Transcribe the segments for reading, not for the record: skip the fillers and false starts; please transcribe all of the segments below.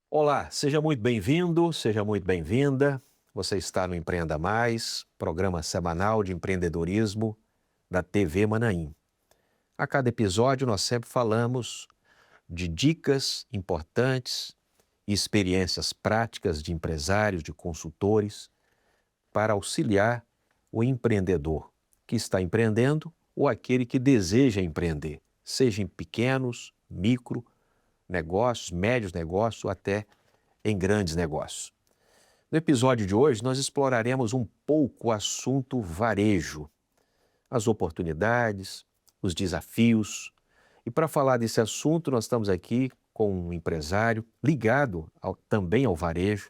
Olá, seja muito bem-vindo, seja muito bem-vinda. Você está no Empreenda Mais, programa semanal de empreendedorismo da TV Manaim. A cada episódio nós sempre falamos de dicas importantes e experiências práticas de empresários, de consultores, para auxiliar o empreendedor que está empreendendo ou aquele que deseja empreender, seja em pequenos, micro negócios, médios negócios ou até em grandes negócios. No episódio de hoje, nós exploraremos um pouco o assunto varejo, as oportunidades, os desafios. E para falar desse assunto, nós estamos aqui com um empresário ligado também ao varejo,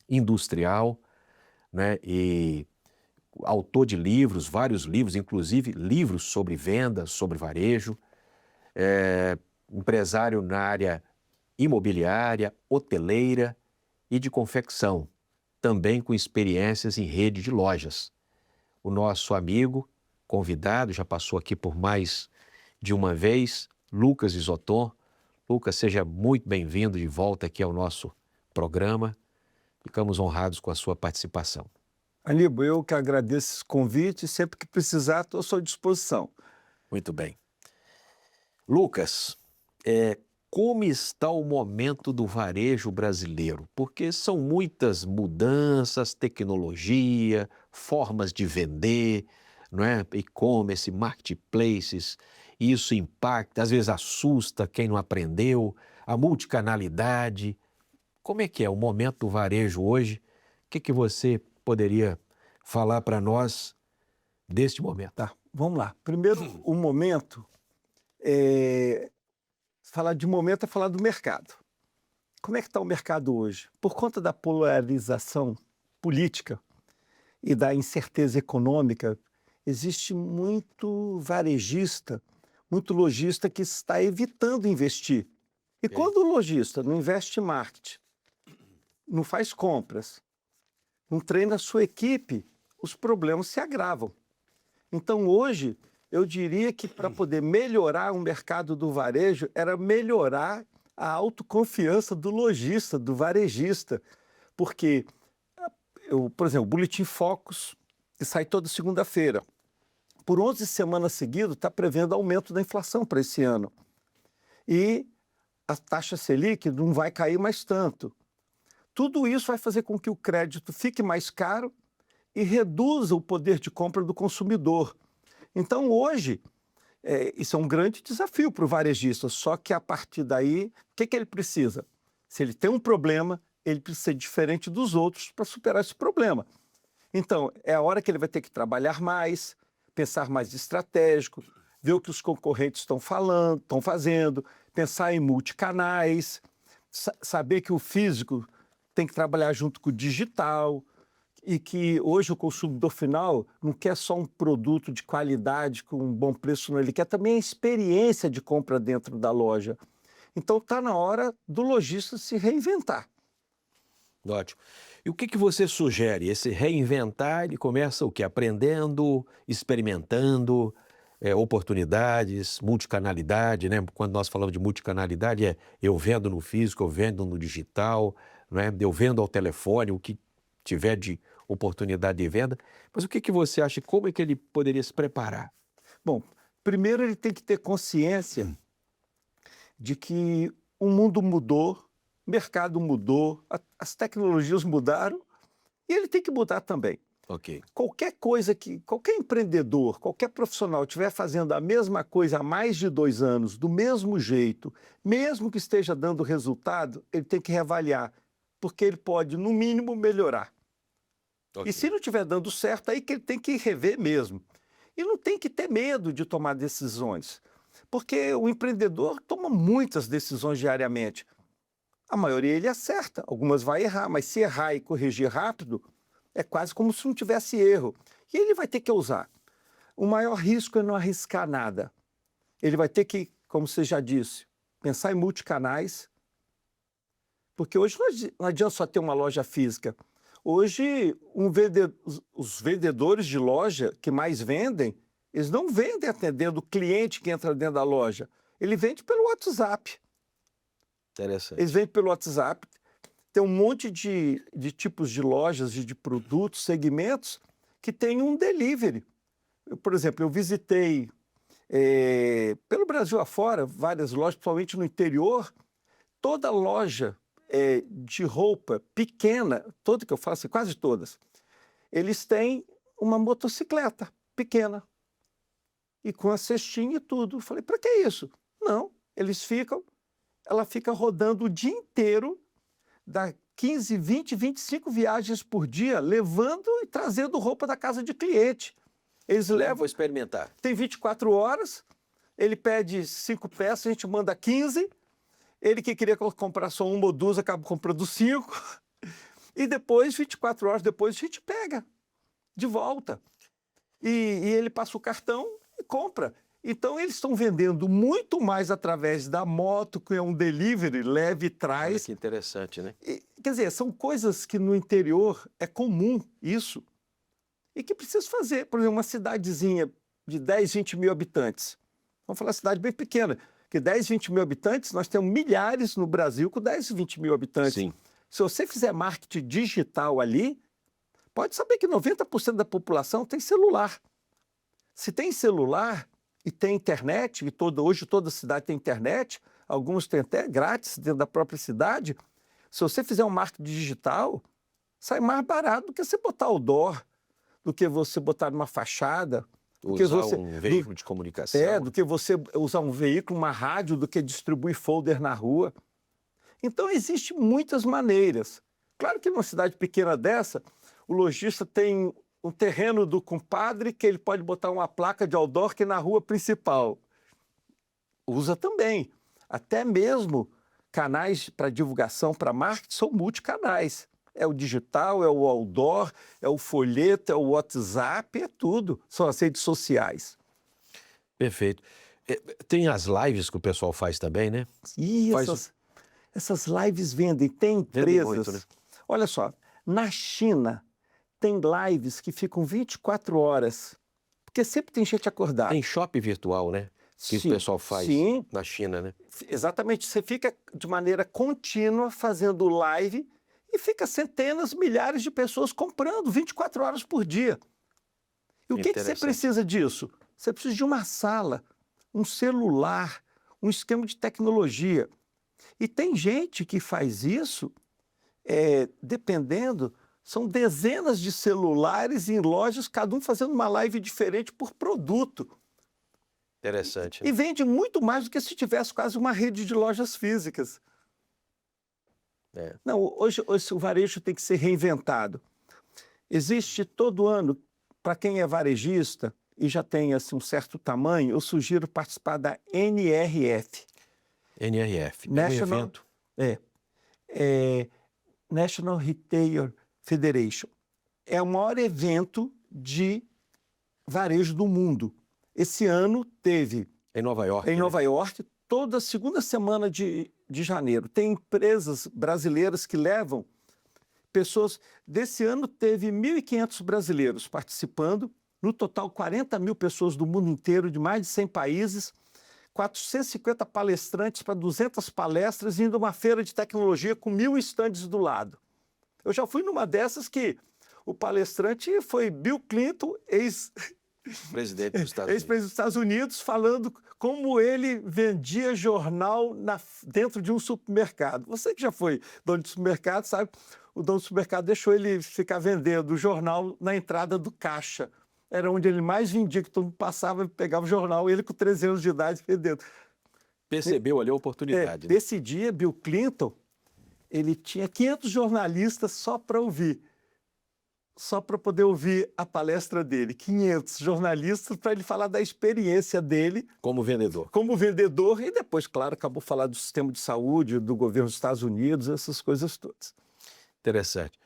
industrial, né, e autor de livros, vários livros, inclusive livros sobre vendas, sobre varejo, empresário na área imobiliária, hoteleira e de confecção, também com experiências em rede de lojas. O nosso amigo, convidado, já passou aqui por mais de uma vez, Lucas Isoton. Lucas, seja muito bem-vindo de volta aqui ao nosso programa. Ficamos honrados com a sua participação. Aníbal, eu que agradeço esse convite, sempre que precisar estou à sua disposição. Muito bem. Lucas, como está o momento do varejo brasileiro? Porque são muitas mudanças, tecnologia, formas de vender, não é? E-commerce, marketplaces, e isso impacta, às vezes assusta quem não aprendeu, a multicanalidade. Como é que é o momento do varejo hoje? O que você poderia falar para nós deste momento? Tá, vamos lá. Primeiro, o momento, falar de momento é falar do mercado. Como é que está o mercado hoje? Por conta da polarização política e da incerteza econômica, existe muito varejista, muito lojista que está evitando investir. E quando o lojista não investe em marketing, não faz compras, não treina a sua equipe, os problemas se agravam. Então, hoje, eu diria que para poder melhorar o mercado do varejo, era melhorar a autoconfiança do lojista, do varejista. Porque, por exemplo, o Boletim Focus, que sai toda segunda-feira, por 11 semanas seguidas, está prevendo aumento da inflação para esse ano. E a taxa Selic não vai cair mais tanto. Tudo isso vai fazer com que o crédito fique mais caro e reduza o poder de compra do consumidor. Então, hoje, isso é um grande desafio para o varejista, só que a partir daí, o que ele precisa? Se ele tem um problema, ele precisa ser diferente dos outros para superar esse problema. Então, é a hora que ele vai ter que trabalhar mais, pensar mais estratégico, ver o que os concorrentes estão falando, estão fazendo, pensar em multicanais, saber que o físico tem que trabalhar junto com o digital e que hoje o consumidor final não quer só um produto de qualidade com um bom preço, não. Ele quer também a experiência de compra dentro da loja. Então está na hora do lojista se reinventar. Ótimo. E o que você sugere? Esse reinventar, ele começa o quê? Aprendendo, experimentando, oportunidades, multicanalidade, né? Quando nós falamos de multicanalidade, eu vendo no físico, eu vendo no digital, né? Eu vendo ao telefone, o que tiver de oportunidade de venda. Mas o que você acha? Como é que ele poderia se preparar? Bom, primeiro ele tem que ter consciência de que o mundo mudou, o mercado mudou, as tecnologias mudaram e ele tem que mudar também. Ok. Qualquer coisa que, qualquer empreendedor, qualquer profissional estiver fazendo a mesma coisa há mais de 2 anos, do mesmo jeito, mesmo que esteja dando resultado, ele tem que reavaliar, porque ele pode, no mínimo, melhorar. Ok. E se não estiver dando certo, aí que ele tem que rever mesmo. E não tem que ter medo de tomar decisões, porque o empreendedor toma muitas decisões diariamente. A maioria ele acerta, algumas vai errar, mas se errar e corrigir rápido, é quase como se não tivesse erro. E ele vai ter que usar. O maior risco é não arriscar nada. Ele vai ter que, como você já disse, pensar em multicanais, porque hoje não adianta só ter uma loja física. Hoje, os vendedores de loja que mais vendem, eles não vendem atendendo o cliente que entra dentro da loja. Ele vende pelo WhatsApp. Interessante. Eles vendem pelo WhatsApp. Tem um monte de tipos de lojas e de produtos, segmentos, que tem um delivery. Por exemplo, eu visitei, pelo Brasil afora, várias lojas, principalmente no interior. Toda loja de roupa pequena, toda que eu faço, quase todas, eles têm uma motocicleta pequena e com a cestinha e tudo. Eu falei, para que isso? Não, ela fica rodando o dia inteiro, dá 15, 20, 25 viagens por dia, levando e trazendo roupa da casa de cliente. Eles levam... Vou experimentar. Tem 24 horas, ele pede 5 peças, a gente manda 15. Ele que queria comprar só uma ou duas, acaba comprando 5. E depois, 24 horas depois, a gente pega de volta. E ele passa o cartão e compra. Então, eles estão vendendo muito mais através da moto, que é um delivery, leve e traz. Olha que interessante, né? Quer dizer, são coisas que no interior é comum isso. E que precisa fazer. Por exemplo, uma cidadezinha de 10, 20 mil habitantes. Vamos falar cidade bem pequena. Porque 10, 20 mil habitantes, nós temos milhares no Brasil com 10, 20 mil habitantes. Sim. Se você fizer marketing digital ali, pode saber que 90% da população tem celular. Se tem celular e tem internet, e hoje toda cidade tem internet, alguns têm até grátis dentro da própria cidade, se você fizer um marketing digital, sai mais barato do que você botar outdoor, do que você botar numa fachada, Usar um veículo de comunicação. do que você usar um veículo, uma rádio, do que distribuir folder na rua. Então, existem muitas maneiras. Claro que numa cidade pequena dessa, o lojista tem um terreno do compadre que ele pode botar uma placa de outdoor que é na rua principal. Usa também. Até mesmo canais para divulgação, para marketing, são multicanais. É o digital, é o outdoor, é o folheto, é o WhatsApp, é tudo. São as redes sociais. Perfeito. Tem as lives que o pessoal faz também, né? E essas lives vendem. Tem empresas... muito, né? Olha só, na China tem lives que ficam 24 horas, porque sempre tem gente acordada. Tem shopping virtual, né? Que o pessoal faz na China, né? Exatamente. Você fica de maneira contínua fazendo live e fica centenas, milhares de pessoas comprando 24 horas por dia. E o que você precisa disso? Você precisa de uma sala, um celular, um esquema de tecnologia. E tem gente que faz isso, dependendo, são dezenas de celulares em lojas, cada um fazendo uma live diferente por produto. Interessante. Né? E vende muito mais do que se tivesse quase uma rede de lojas físicas. Não, hoje o varejo tem que ser reinventado. Existe todo ano, para quem é varejista e já tem assim, um certo tamanho, eu sugiro participar da NRF. NRF, é um evento? National Retailer Federation. É o maior evento de varejo do mundo. Esse ano teve... Em Nova York. Em Nova York, toda a segunda semana de janeiro. Tem empresas brasileiras que levam pessoas... Desse ano teve 1.500 brasileiros participando, no total 40 mil pessoas do mundo inteiro, de mais de 100 países, 450 palestrantes para 200 palestras, indo a uma feira de tecnologia com 1.000 estandes do lado. Eu já fui numa dessas que o palestrante foi Bill Clinton, ex-presidente dos Estados Unidos. Ex-presidente dos Estados Unidos, falando como ele vendia jornal dentro de um supermercado. Você que já foi dono de supermercado, sabe? O dono do supermercado deixou ele ficar vendendo o jornal na entrada do caixa. Era onde ele mais vendia, que todo mundo passava e pegava o jornal, ele com 13 anos de idade vendendo. Percebeu ali a oportunidade. Né? Desse dia, Bill Clinton, ele tinha 500 jornalistas só para ouvir. Só para poder ouvir a palestra dele. 500 jornalistas para ele falar da experiência dele. Como vendedor. Como vendedor. E depois, claro, acabou falando do sistema de saúde, do governo dos Estados Unidos, essas coisas todas. Interessante.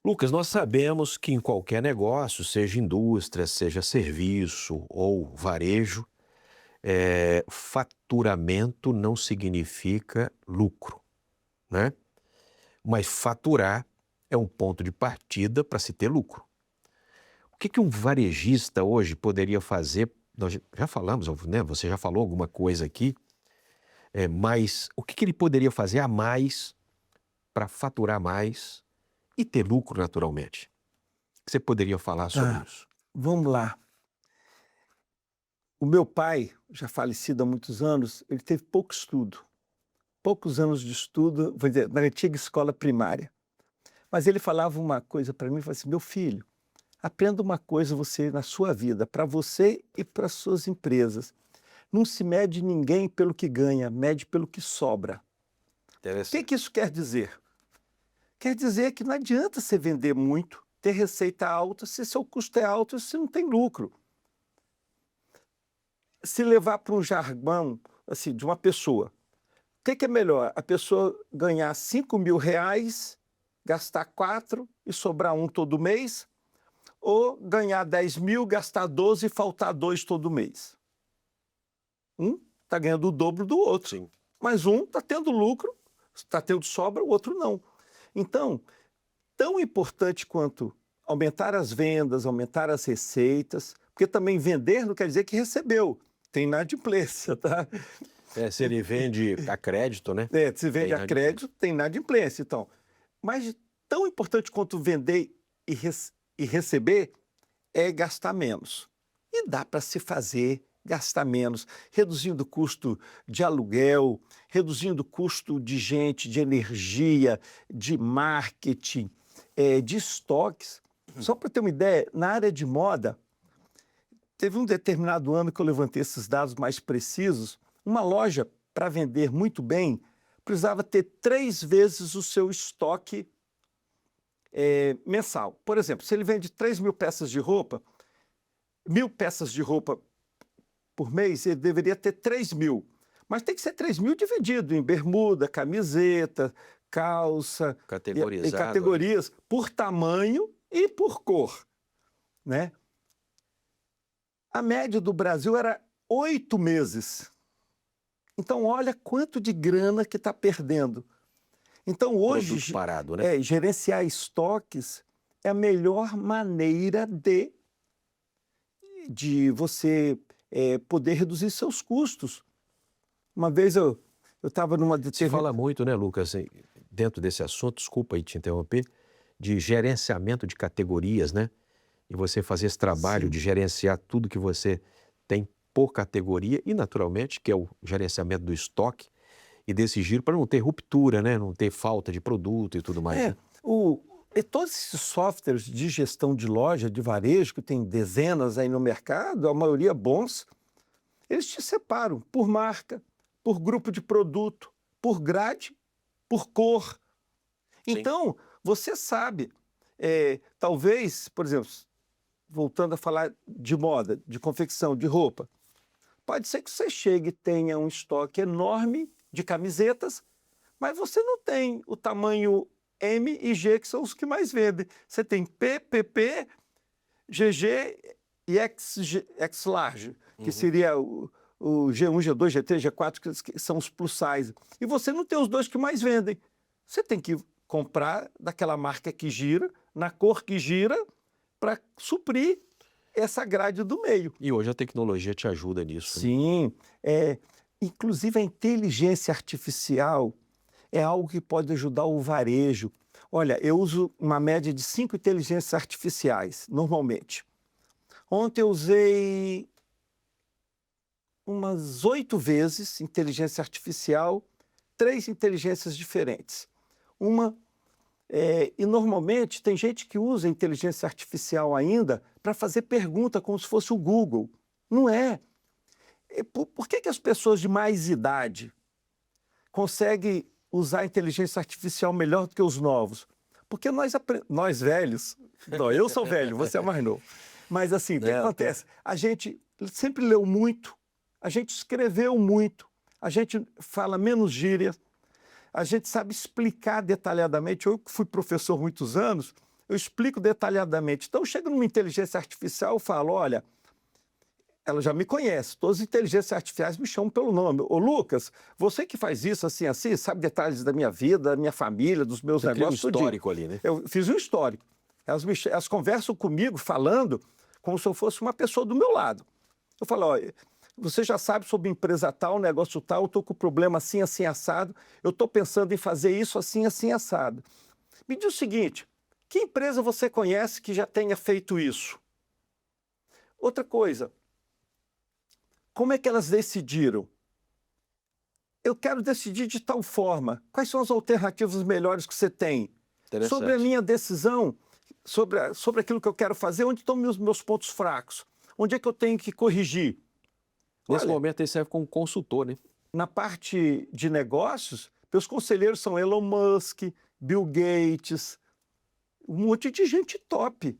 Lucas, nós sabemos que em qualquer negócio, seja indústria, seja serviço ou varejo, faturamento não significa lucro, né? Mas faturar é um ponto de partida para se ter lucro. O que um varejista hoje poderia fazer? Nós já falamos, né? Você já falou alguma coisa aqui, mas o que ele poderia fazer a mais para faturar mais e ter lucro naturalmente? O que você poderia falar sobre isso? Vamos lá. O meu pai, já falecido há muitos anos, ele teve pouco estudo, poucos anos de estudo, vou dizer, na antiga escola primária. Mas ele falava uma coisa para mim, falava assim, meu filho, aprenda uma coisa você na sua vida, para você e para as suas empresas. Não se mede ninguém pelo que ganha, mede pelo que sobra. O que isso quer dizer? Quer dizer que não adianta você vender muito, ter receita alta, se seu custo é alto, você não tem lucro. Se levar para um jargão assim, de uma pessoa, o que é melhor? A pessoa ganhar R$5.000, gastar 4 e sobrar 1 todo mês, ou ganhar 10.000, gastar 12 e faltar 2 todo mês? Um está ganhando o dobro do outro. Sim. Mas um está tendo lucro, está tendo sobra, o outro não. Então, tão importante quanto aumentar as vendas, aumentar as receitas, porque também vender não quer dizer que recebeu. Tem inadimplência, tá? Se ele vende a crédito, né? Se vende a crédito, tem inadimplência. Então, mas tão importante quanto vender e receber é gastar menos. E dá para se fazer gastar menos, reduzindo o custo de aluguel, reduzindo o custo de gente, de energia, de marketing, de estoques. Só para ter uma ideia, na área de moda, teve um determinado ano que eu levantei esses dados mais precisos, uma loja, para vender muito bem, precisava ter 3 vezes o seu estoque mensal. Por exemplo, se ele vende 3.000 peças de roupa, 1.000 peças de roupa por mês, ele deveria ter 3.000. Mas tem que ser 3.000 dividido em bermuda, camiseta, calça, em categorias, por tamanho e por cor, né? A média do Brasil era 8 meses. Então, olha quanto de grana que está perdendo. Então, hoje, parado, né? Gerenciar estoques é a melhor maneira de você poder reduzir seus custos. Uma vez eu estava numa Se fala muito, né, Lucas, dentro desse assunto, desculpa aí te interromper, de gerenciamento de categorias, né? E você fazer esse trabalho Sim. de gerenciar tudo que você tem por categoria e, naturalmente, que é o gerenciamento do estoque e desse giro para não ter ruptura, né? Não ter falta de produto e tudo mais. Né? Todos esses softwares de gestão de loja, de varejo, que tem dezenas aí no mercado, a maioria bons, eles te separam por marca, por grupo de produto, por grade, por cor. Sim. Então, você sabe, talvez, por exemplo, voltando a falar de moda, de confecção, de roupa, pode ser que você chegue e tenha um estoque enorme de camisetas, mas você não tem o tamanho M e G, que são os que mais vendem. Você tem P, PP, GG e X large, que seria o G1, G2, G3, G4, que são os plus size. E você não tem os 2 que mais vendem. Você tem que comprar daquela marca que gira, na cor que gira, para suprir essa grade do meio. E hoje a tecnologia te ajuda nisso. Sim. Inclusive a inteligência artificial é algo que pode ajudar o varejo. Olha, eu uso uma média de 5 inteligências artificiais, normalmente. Ontem eu usei umas 8 vezes inteligência artificial, 3 inteligências diferentes. E normalmente tem gente que usa inteligência artificial ainda para fazer pergunta como se fosse o Google. Não é. Por que as pessoas de mais idade conseguem usar a inteligência artificial melhor do que os novos? Porque nós velhos, não, eu sou velho, você é mais novo, mas assim, o que acontece? A gente sempre leu muito, a gente escreveu muito, a gente fala menos gíria, a gente sabe explicar detalhadamente. Eu que fui professor há muitos anos, eu explico detalhadamente. Então, chega numa inteligência artificial e falo, olha, ela já me conhece. Todas as inteligências artificiais me chamam pelo nome. Ô, Lucas, você que faz isso assim, assim, sabe detalhes da minha vida, da minha família, dos meus Você cria um negócios, tudinho. histórico ali, né? Eu fiz um histórico. Elas conversam comigo falando como se eu fosse uma pessoa do meu lado. Eu falo, olha, você já sabe sobre empresa tal, negócio tal, eu estou com problema assim, assim, assado, eu estou pensando em fazer isso assim, assim, assado. Me diz o seguinte, que empresa você conhece que já tenha feito isso? Outra coisa, como é que elas decidiram? Eu quero decidir de tal forma. Quais são as alternativas melhores que você tem? Sobre a minha decisão, sobre aquilo que eu quero fazer, onde estão meus pontos fracos? Onde é que eu tenho que corrigir? Nesse Olha, momento ele serve como consultor, né? na parte de negócios, meus conselheiros são Elon Musk, Bill Gates, um monte de gente top.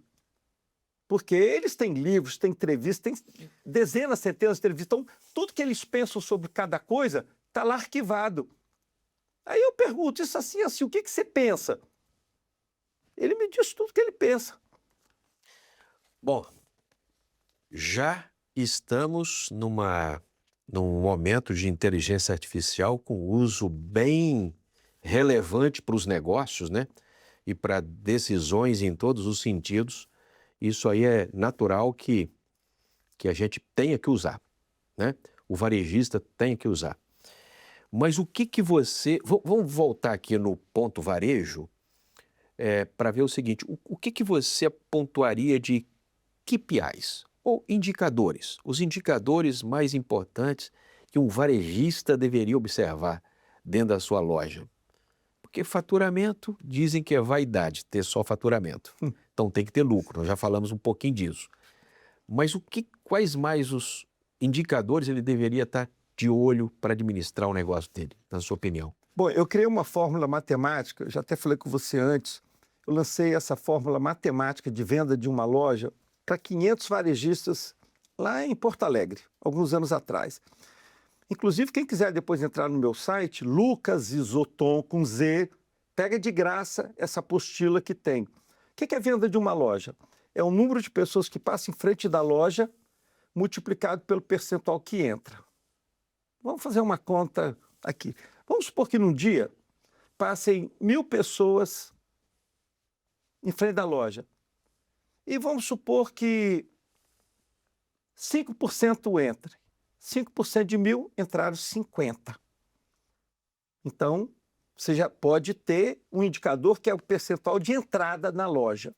Porque eles têm livros, têm entrevistas, têm dezenas, centenas de entrevistas. Então, tudo que eles pensam sobre cada coisa está lá arquivado. Aí eu pergunto, isso assim, assim, o que você pensa? Ele me diz tudo que ele pensa. Bom, já estamos num momento de inteligência artificial com uso bem relevante para os negócios, né? E para decisões em todos os sentidos. Isso aí é natural que a gente tenha que usar, né? O varejista tem que usar. Mas o que você... Vamos voltar aqui no ponto varejo para ver o seguinte, o que você pontuaria de KPIs ou indicadores? Os indicadores mais importantes que um varejista deveria observar dentro da sua loja. Porque faturamento, dizem que é vaidade, ter só faturamento. Então tem que ter lucro, nós já falamos um pouquinho disso. Mas quais mais os indicadores ele deveria estar de olho para administrar o negócio dele, na sua opinião? Bom, eu criei uma fórmula matemática, eu já até falei com você antes, eu lancei essa fórmula matemática de venda de uma loja para 500 varejistas lá em Porto Alegre, alguns anos atrás. Inclusive, quem quiser depois entrar no meu site, Lucas Isoton, com Z, pega de graça essa apostila que tem. O que é a venda de uma loja? É o número de pessoas que passam em frente da loja multiplicado pelo percentual que entra. Vamos fazer uma conta aqui. Vamos supor que num dia passem 1.000 pessoas em frente da loja. E vamos supor que 5% entrem. 5% de 1.000 entraram 50. Então, você já pode ter um indicador que é o percentual de entrada na loja.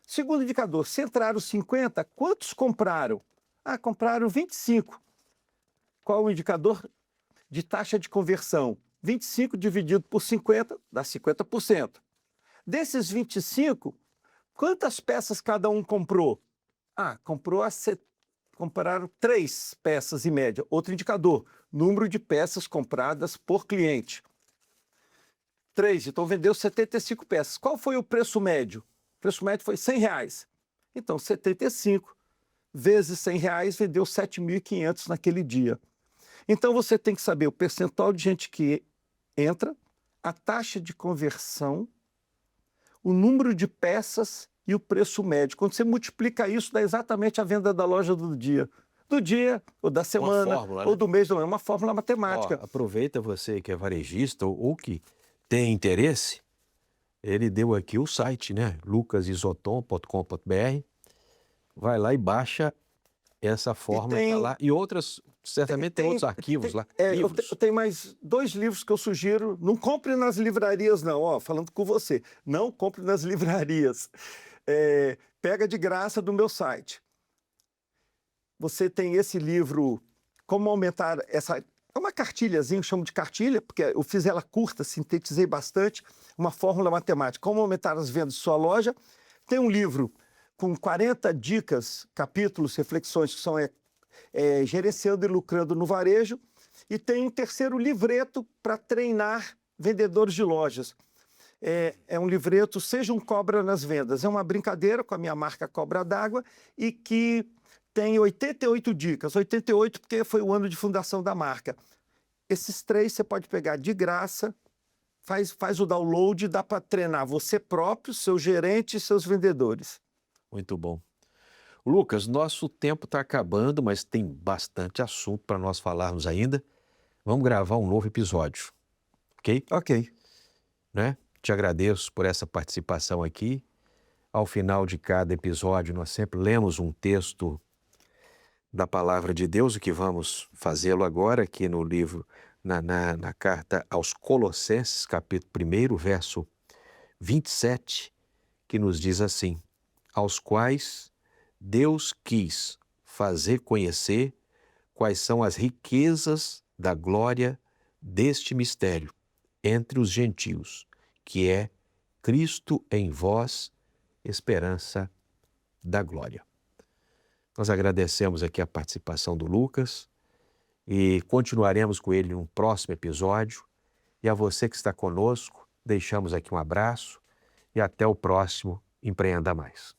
Segundo indicador, se entraram 50, quantos compraram? Ah, compraram 25. Qual o indicador de taxa de conversão? 25 dividido por 50 dá 50%. Desses 25, quantas peças cada um comprou? Ah, compraram 3 peças em média. Outro indicador, número de peças compradas por cliente. 3, então vendeu 75 peças. Qual foi o preço médio? O preço médio foi R$100. Então, 75 vezes R$100 vendeu 7.500 naquele dia. Então, você tem que saber o percentual de gente que entra, a taxa de conversão, o número de peças e o preço médio. Quando você multiplica isso, dá exatamente a venda da loja do dia. Do dia, ou da semana, fórmula, ou né? do mês, é uma fórmula matemática. Ó, aproveita você que é varejista ou que tem interesse, ele deu aqui o site, né? lucasisoton.com.br. Vai lá e baixa essa fórmula tá lá. E outras, certamente tem outros arquivos lá. Eu Livros. tenho mais 2 livros que eu sugiro. Não compre nas livrarias, não. Ó, falando com você. Não compre nas livrarias. Pega de graça do meu site. Você tem esse livro, Como Aumentar essa... É uma cartilhazinha, eu chamo de cartilha, porque eu fiz ela curta, sintetizei bastante, uma fórmula matemática. Como aumentar as vendas de sua loja. Tem um livro com 40 dicas, capítulos, reflexões, que são gerenciando e lucrando no varejo. E tem um terceiro livreto para treinar vendedores de lojas. É um livreto, Seja um Cobra nas Vendas. É uma brincadeira com a minha marca Cobra d'Água e que tem 88 dicas. 88 porque foi o ano de fundação da marca. Esses 3 você pode pegar de graça, faz o download, dá para treinar você próprio, seu gerente e seus vendedores. Muito bom. Lucas, nosso tempo está acabando, mas tem bastante assunto para nós falarmos ainda. Vamos gravar um novo episódio, ok? Ok. Né? Te agradeço por essa participação aqui. Ao final de cada episódio, nós sempre lemos um texto da Palavra de Deus, o que vamos fazê-lo agora aqui no livro, na carta aos Colossenses, capítulo 1, verso 27, que nos diz assim: aos quais Deus quis fazer conhecer quais são as riquezas da glória deste mistério entre os gentios, que é Cristo em vós, esperança da glória. Nós agradecemos aqui a participação do Lucas e continuaremos com ele em um próximo episódio. E a você que está conosco, deixamos aqui um abraço e até o próximo Empreenda Mais.